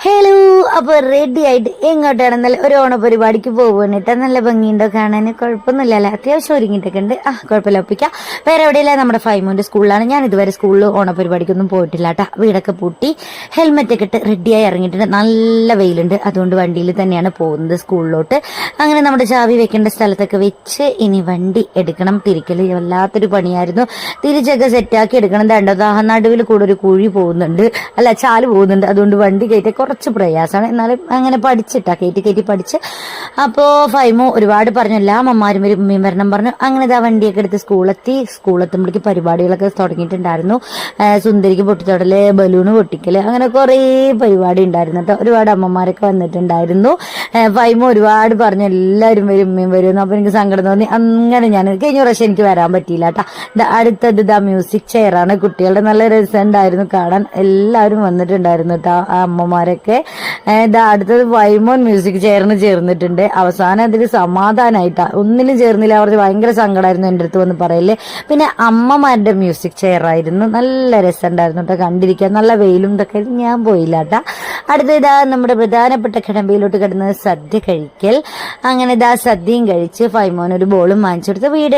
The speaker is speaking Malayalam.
ഹലോ, അപ്പൊ റെഡി ആയിട്ട് എങ്ങോട്ടാണെന്നല്ല ഒരു ഓണപരിപാടിക്ക് പോകുന്നിട്ട് നല്ല ഭംഗിയുണ്ടോ കാണാൻ? കുഴപ്പമൊന്നുമില്ലല്ലോ, അത്യാവശ്യം ഒരുങ്ങിയിട്ടൊക്കെ ഉണ്ട്. കുഴപ്പമില്ല, ഒപ്പിക്കാം. വേറെ എവിടെയല്ല, നമ്മുടെ ഫൈമോന്റെ സ്കൂളിലാണ്. ഞാൻ ഇതുവരെ സ്കൂളിൽ ഓണപരിപാടിക്കൊന്നും പോയിട്ടില്ല കേട്ടാ. വീടൊക്കെ പൂട്ടി ഹെൽമെറ്റ് ഒക്കെ ഇട്ട് റെഡിയായി ഇറങ്ങിയിട്ടുണ്ട്. നല്ല വെയിലുണ്ട്, അതുകൊണ്ട് വണ്ടിയിൽ തന്നെയാണ് പോകുന്നത് സ്കൂളിലോട്ട്. അങ്ങനെ നമ്മുടെ ചാവി വെക്കേണ്ട സ്ഥലത്തൊക്കെ വെച്ച് ഇനി വണ്ടി എടുക്കണം. തിരിക്കല് വല്ലാത്തൊരു പണിയായിരുന്നു. തിരിച്ചൊക്കെ സെറ്റാക്കി എടുക്കണം. നടുവിൽ കൂടെ ഒരു കുഴി പോകുന്നുണ്ട്, അല്ല ചാല് പോകുന്നുണ്ട്. അതുകൊണ്ട് വണ്ടി കയറ്റി കുറച്ച് പ്രയാസമാണ്. എന്നാലും അങ്ങനെ പഠിച്ചിട്ടാ കയറ്റി പഠിച്ച്. അപ്പോ ഫൈമോ ഒരുപാട് പറഞ്ഞു, എല്ലാ അമ്മമാരും വരും, ഉമ്മയും വരണം പറഞ്ഞു. അങ്ങനെ ഇതാ വണ്ടിയൊക്കെ എടുത്ത് സ്കൂളെത്തുമ്പോഴേക്ക് പരിപാടികളൊക്കെ തുടങ്ങിയിട്ടുണ്ടായിരുന്നു. സുന്ദരിക്ക് പൊട്ടിത്തൊടല്, ബലൂണ് പൊട്ടിക്കല്, അങ്ങനെ കുറെ പരിപാടി ഉണ്ടായിരുന്നു കേട്ടോ. ഒരുപാട് അമ്മമാരൊക്കെ വന്നിട്ടുണ്ടായിരുന്നു. ഫൈമോ ഒരുപാട് പറഞ്ഞു എല്ലാവരും വരും, ഉമ്മയും വരും. അപ്പൊ എനിക്ക് സങ്കടം തോന്നി. അങ്ങനെ ഞാൻ കഴിഞ്ഞ പ്രാവശ്യം എനിക്ക് വരാൻ പറ്റിയില്ല കേട്ടാ. അടുത്തത് ഇതാ മ്യൂസിക് ചെയറാണ്. കുട്ടികളുടെ നല്ല രസമുണ്ടായിരുന്നു കാണാൻ. എല്ലാവരും വന്നിട്ടുണ്ടായിരുന്നു കേട്ടോ, ആ അമ്മമാരൊക്കെ. അടുത്തത് വൈമോൻ മ്യൂസിക് ചെയറിന് ചേർന്നിട്ടുണ്ട്. അവസാനം അതിൽ സമാധാനമായിട്ടാ, ഒന്നിനും ചേർന്നില്ല. അവർക്ക് ഭയങ്കര സങ്കടമായിരുന്നു എൻ്റെ അടുത്ത് വന്ന് പറയല്ലേ. പിന്നെ അമ്മമാരുടെ മ്യൂസിക് ചെയർ ആയിരുന്നു. നല്ല രസമുണ്ടായിരുന്നു കേട്ടോ കണ്ടിരിക്കാൻ. നല്ല വെയിലും ഇതൊക്കെ, ഞാൻ പോയില്ല കേട്ടാ. അടുത്ത നമ്മുടെ പ്രധാനപ്പെട്ട കിടമ്പയിലോട്ട് കിടന്നത് സദ്യ കഴിക്കൽ. അങ്ങനെ സദ്യയും കഴിച്ച് ഫൈമോൻ ഒരു ബോളും വാങ്ങിച്ചെടുത്ത് വീട്